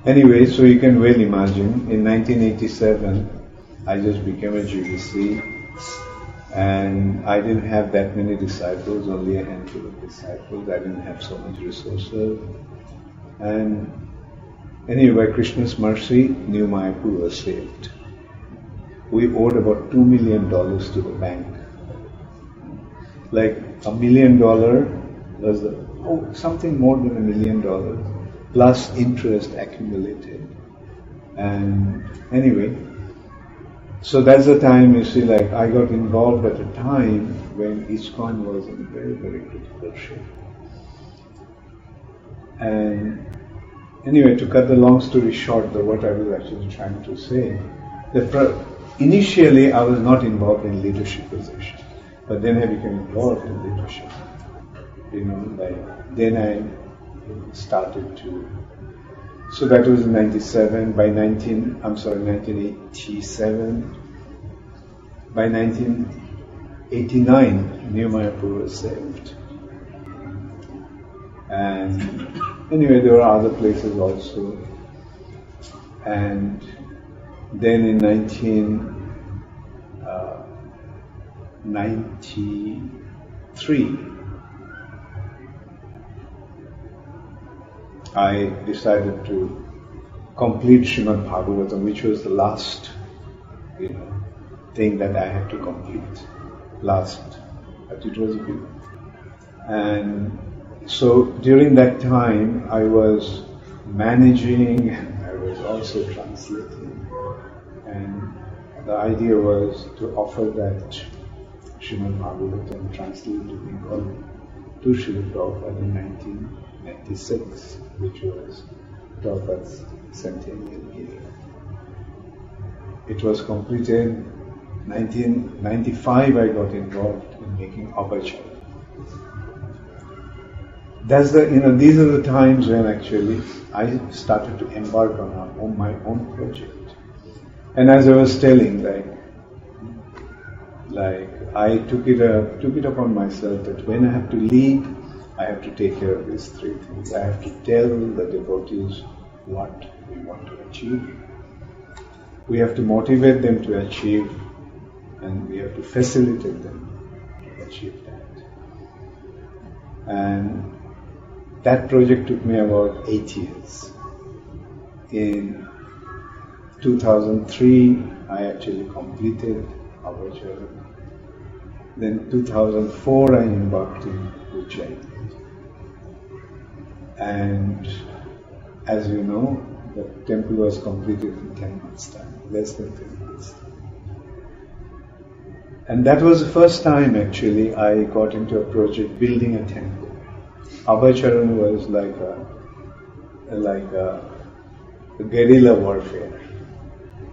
Anyway, so you can well imagine, in 1987, I just became a GVC, and I didn't have that many disciples, only a handful of disciples. I didn't have so much resources. And anyway, by Krishna's mercy, New Mayapur was saved. We owed about $2 million to the bank. Like $1 million was something more than $1 million, plus interest accumulated. And anyway, so that's the time, you see, like I got involved at a time when ISKCON was in very, very critical shape. And anyway, to cut the long story short, what I was actually trying to say, initially I was not involved in leadership position, but then I became involved in leadership. Then I started to. So that was in 97. By 1987. By 1989, New Mayapur was saved. And anyway, there were other places also. And then in 1993, I decided to complete Srimad Bhagavatam, which was the last, thing that I had to complete. But it was a big. And so during that time, I was managing, and I was also translating. And the idea was to offer that Srimad Bhagavatam translated to Bengali to Srila Prabhupada in 1996, which was Prabhupada's centennial year. It was completed. 1995, I got involved in making Aperture. These are the times when actually I started to embark on my own project. And as I was telling, I took it upon myself that when I have to lead, I have to take care of these three things. I have to tell the devotees what we want to achieve. We have to motivate them to achieve, and we have to facilitate them to achieve that. And that project took me about 8 years. In 2003, I actually completed our journey. Then 2004, I embarked in Ujjain. And as you know, the temple was completed in 10 months' time, less than 10 months' time. And that was the first time actually I got into a project building a temple. Abhacharan was like a guerrilla warfare.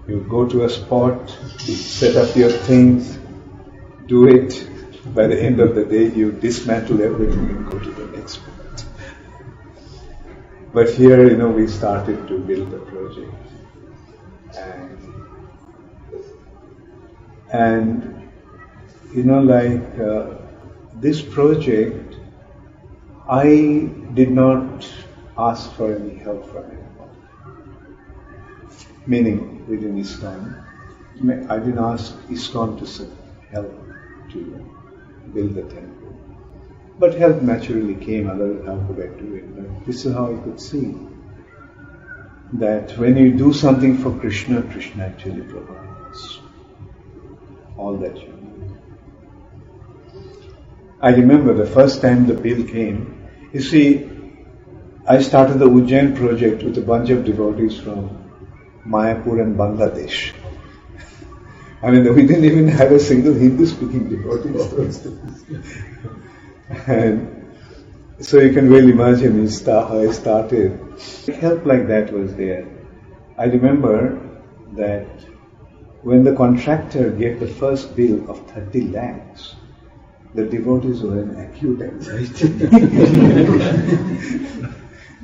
You go to a spot, you set up your things, do it. By the end of the day, you dismantle everything and go to the next spot. But here, we started to build the project. And this project, I did not ask for any help from anyone. Meaning, within ISKCON, I didn't ask ISKCON to help to build the temple. But help naturally came, otherwise how could I do it? But this is how I could see that when you do something for Krishna, Krishna actually provides all that you need. I remember the first time the bill came, you see, I started the Ujjain project with a bunch of devotees from Mayapur and Bangladesh. I mean, we didn't even have a single Hindi-speaking devotee those days. And so you can well imagine how I started. Help like that was there. I remember that when the contractor gave the first bill of 30 lakhs, the devotees were in acute anxiety.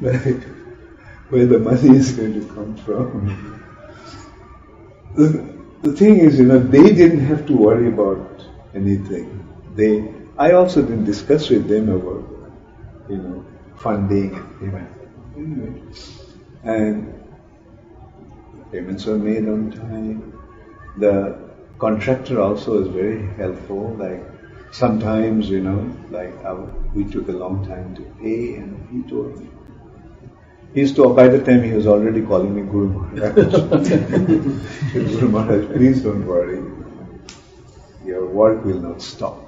Like, where the money is going to come from. The thing is, they didn't have to worry about anything. I also didn't discuss with them about, funding and payment. And payments were made on time. The contractor also was very helpful. Like sometimes, we took a long time to pay, and he told me. By the time he was already calling me Guru Maharaj. Guru Maharaj, please don't worry. Your work will not stop.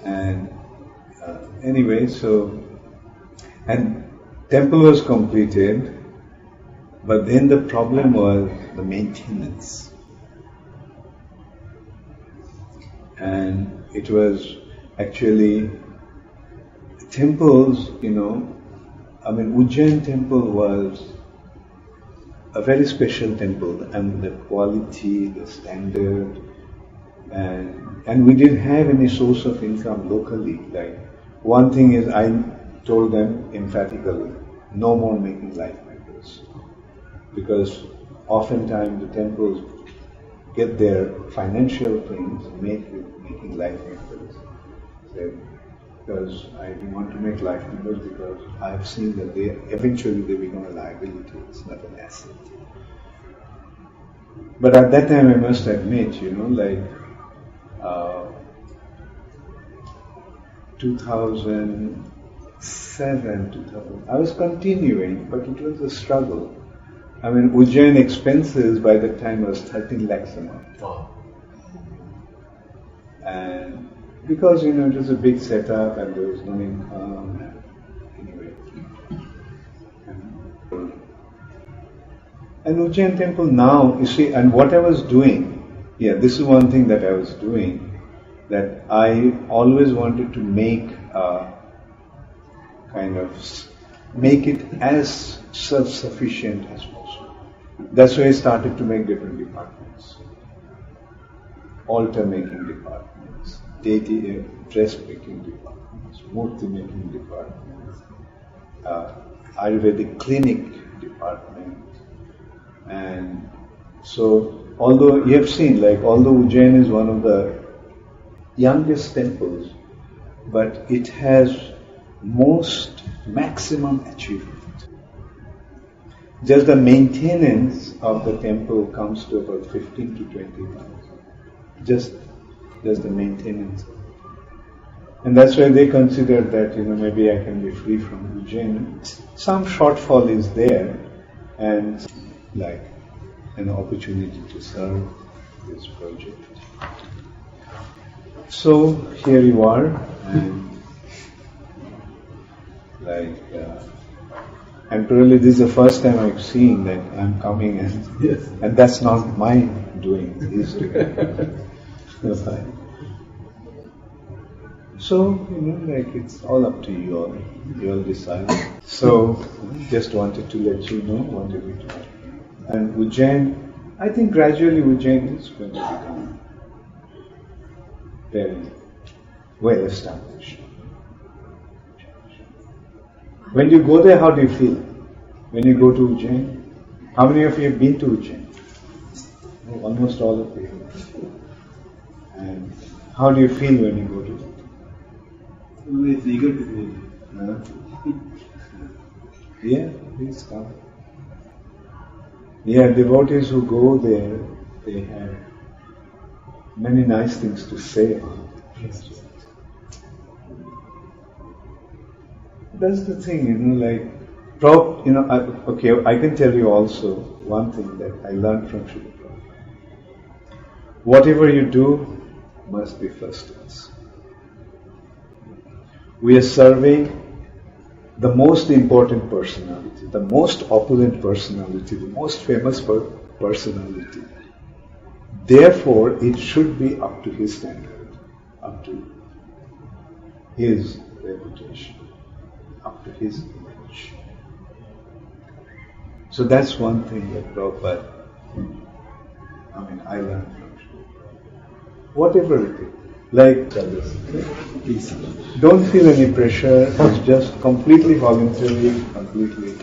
And anyway, and temple was completed, but then the problem was the maintenance. And it was actually temples, Ujjain temple was a very special temple, and the quality, the standard, and we didn't have any source of income locally. Like one thing is, I told them emphatically, no more making life makers, because oftentimes the temples get their financial things made with making life makers. Because I didn't want to make life makers, because I've seen that they become a liability, it's not an asset. But at that time I must admit, 2007, 2000, I was continuing, but it was a struggle. Ujjain expenses by that time was 13 lakhs a month. Wow. And because, it was a big setup and there was no income, anyway. And Ujjain temple now, you see, and what I was doing, this is one thing that I was doing, that I always wanted to make make it as self-sufficient as possible. That's why I started to make different departments. Altar making departments, deity dress making departments, murti making departments, Ayurvedic clinic department. And so, although you have seen, although Ujjain is one of the youngest temples, but it has maximum achievement. Just the maintenance of the temple comes to about 15 to 20,000. Just the maintenance. And that's why they considered that, maybe I can be free from Ujjain. Some shortfall is there, and an opportunity to serve this project. So here you are, and and probably this is the first time I've seen that I'm coming, and that's not my doing, his doing. So, it's all up to you all. You all decide. So, just wanted to let you know, wanted you to know. And Ujjain, I think gradually Ujjain is going to become very well established. When you go there, how do you feel? When you go to Ujjain? How many of you have been to Ujjain? Oh, almost all of you. And how do you feel when you go to Ujjain? Always eager to go there. Yeah, please come. Yeah, devotees who go there, they have many nice things to say. That's the thing, I can tell you also one thing that I learned from Srila Prabhupada. Whatever you do must be first class. We are serving the most important personality, the most opulent personality, the most famous personality. Therefore, it should be up to his standard, up to his reputation, up to his image. So that's one thing that Prabhupada, I learned from him. Whatever it is. Please, don't feel any pressure. It's just completely voluntary, completely